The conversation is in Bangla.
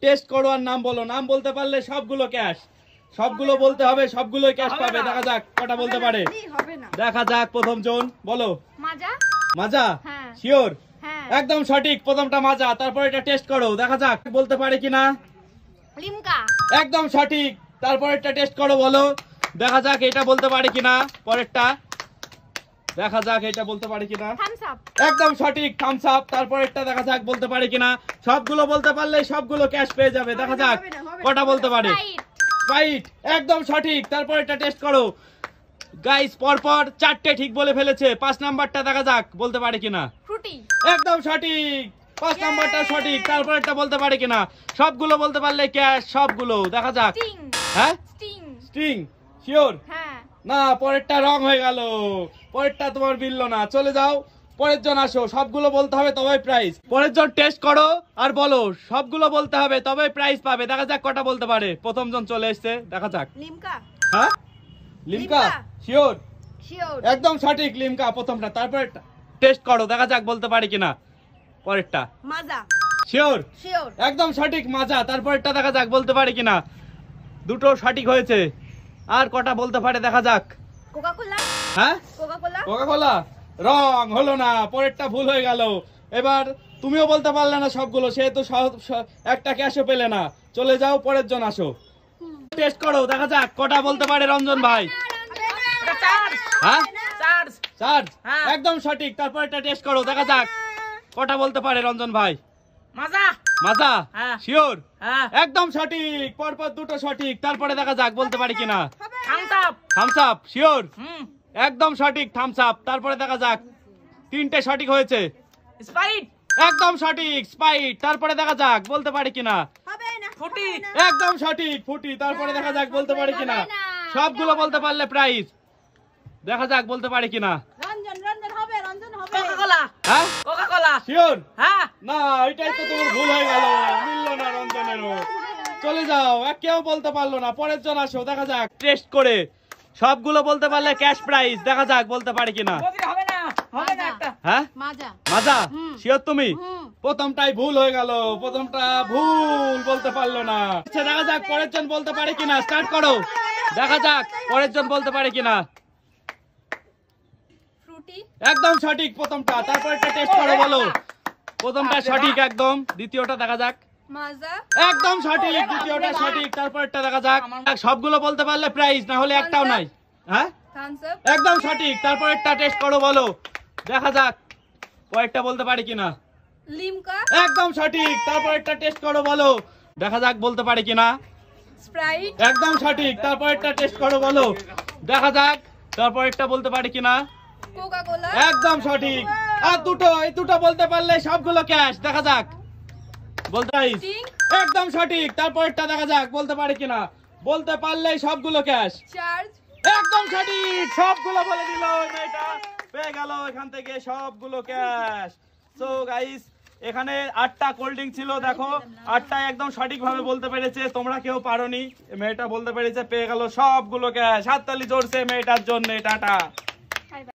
টেস্ট করো আর নাম বলো, নাম বলতে পারলে সবগুলো ক্যাশ, সবগুলো বলতে হবে, সবগুলোই ক্যাশ পাবে। দেখা যাক কটা বলতে পারে, দেখা যাক। প্রথম জন বলো। মাজা। মাজা? শিওর? একদম সঠিক, প্রথমটা মাজা। তারপর এটা টেস্ট করো, দেখা যাক বলতে পারে কিনা। লিমকা। একদম সঠিক, তারপর এটা টেস্ট করো, বলো, দেখা যাক এটা বলতে পারে কিনা। পরেরটা দেখা যাক এটা বলতে পারে কিনা। Thumbs up. একদম সঠিক, থামস আপ। তারপর এটা দেখা যাক বলতে পারে কিনা। সবগুলো বলতে পারলে সবগুলো ক্যাশ পেয়ে যাবে। দেখা যাক কটা বলতে পারে। স্প্রাইট। একদম সঠিক, তারপর এটা টেস্ট করো। গাইস পরপর 4টে ঠিক বলে ফেলেছে। 5 নাম্বারটা দেখা যাক বলতে পারে কিনা। ফ্রুটি। একদম সঠিক, 5 নাম্বারটা সঠিক। তারপর এটা বলতে পারে কিনা। সবগুলো বলতে পারলে ক্যাশ, সবগুলো। দেখা যাক। হ্যাঁ, স্টিং। শিওর? না, পরেরটা রং হয়ে গেল, পরেরটা তোমার মিললো না। চলে যাও, পরের জন আসো। সবগুলো বলতে হবে তবেই প্রাইজ। পরের জন টেস্ট করো আর বলো, সবগুলো বলতে হবে তবেই প্রাইজ পাবে। দেখা যাক কটা বলতে পারে। প্রথম জন চলে এসেছে, দেখা যাক। লিমকা। হ্যাঁ, লিমকা। শিওর? শিওর। একদম সঠিক, লিমকা প্রথমটা। তারপর টেস্ট করো, দেখা যাক বলতে পারে কিনা। পরেরটা মাজা। শিওর? শিওর। একদম সঠিক, মাজা। তারপরটা দেখা যাক বলতে পারে কিনা। দুটো সঠিক হয়েছে, আর কটা বলতে পারে দেখা যাক। কোকা-কোলা। হ্যাঁ, কোকা-কোলা। কোকা-কোলা। রং হলো না, পরেরটা ভুল হয়ে গেল। এবার তুমিও বলতে পারলে না সবগুলো, সেহেতু একটা ক্যাশও পেলে না। চলে যাও, পরের জন আসো। টেস্ট করো, দেখা যাক কটা বলতে পারে রঞ্জন ভাই। হ্যাঁ, চার্জ। একদম সঠিক, তারপর এটা টেস্ট করো, দেখা যাক কটা বলতে পারে রঞ্জন ভাই। মাজা। মাজা? শিওর? একদম সঠিক, পরপর দুটো সঠিক। তারপরে দেখা যাক বলতে পারে কিনা। Thumbs up. শিওর? একদম সঠিক, থামস আপ। তারপরে দেখা যাক 3টে সঠিক হয়েছে। স্প্রাইট। একদম সঠিক, স্প্রাইট। তারপরে দেখা যাক বলতে পারে কিনা। ফ্রুটি। একদম সঠিক, ফ্রুটি। তারপরে দেখা যাক বলতে পারে কিনা। সবগুলো বলতে পারলে প্রাইজ। দেখা যাক বলতে পারে কিনা। কোকা-কোলা। হ্যাঁ, কোকা-কোলা। শিওর? হ্যাঁ। না, এটাই তো তোমার ভুল হয়ে গেল, মিললো না রঞ্জনেরও। চলে যাও, কেউ বলতে পারলো না। পরের জন আসো, দেখা যাক টেস্ট করে। সবগুলো বলতে পারলে ক্যাশ প্রাইজ। দেখা যাক বলতে পারে কিনা। হবে না, হবে না একটা। হ্যাঁ, মাজা। মাজা? শিওর তুমি? প্রথমটাই ভুল হয়ে গেল, প্রথমটা ভুল, বলতে পারলো না। আচ্ছা, দেখা যাক পরের জন বলতে পারে কিনা। স্টার্ট করো, দেখা যাক পরের জন বলতে পারে কিনা। ফ্রুটি। একদম সঠিক, প্রথমটা। তারপর একটা টেস্ট করো, বলো। প্রথমটা সঠিক একদম। দ্বিতীয়টা দেখা যাক। মাজা। একদম সঠিক, দ্বিতীয়টা সঠিক। তারপরটা দেখা যাক। সবগুলো বলতে পারলে প্রাইজ, না হলে একটাও নাই। হ্যাঁ, থামস আপ। একদম সঠিক। তারপরটা টেস্ট করো, বলো, দেখা যাক পরেরটা বলতে পারে কিনা। লিমকা। একদম সঠিক। তারপরটা টেস্ট করো, বলো, দেখা যাক বলতে পারে কিনা। স্প্রাইট। একদম সঠিক। তারপরটা টেস্ট করো, বলো, দেখা যাক তারপরটা বলতে পারে কিনা। কোকা-কোলা। একদম সঠিক। আর দুটো, এই দুটো বলতে পারলে সবগুলো ক্যাশ। দেখা যাক বলতে পারিস। একদম সঠিক। তারপরটা দেখা যাক বলতে পারে কিনা। বলতে পারলে সবগুলো ক্যাশ। চার্জ। একদম সঠিক, সবগুলো বলে দিল। মেয়েটা পেয়ে গেল এখান থেকে সবগুলো ক্যাশ। সো গাইস, এখানে 8টা কোল্ড ড্রিঙ্ক ছিল। দেখো 8টাই একদম সঠিকভাবে বলতে পেরেছে। তোমরা কেউ পারোনি, মেয়েটা বলতে পেরেছে, পেয়ে গেল সবগুলো ক্যাশ। হাততালি জোরছে মেয়েটার জন্য। টাটা।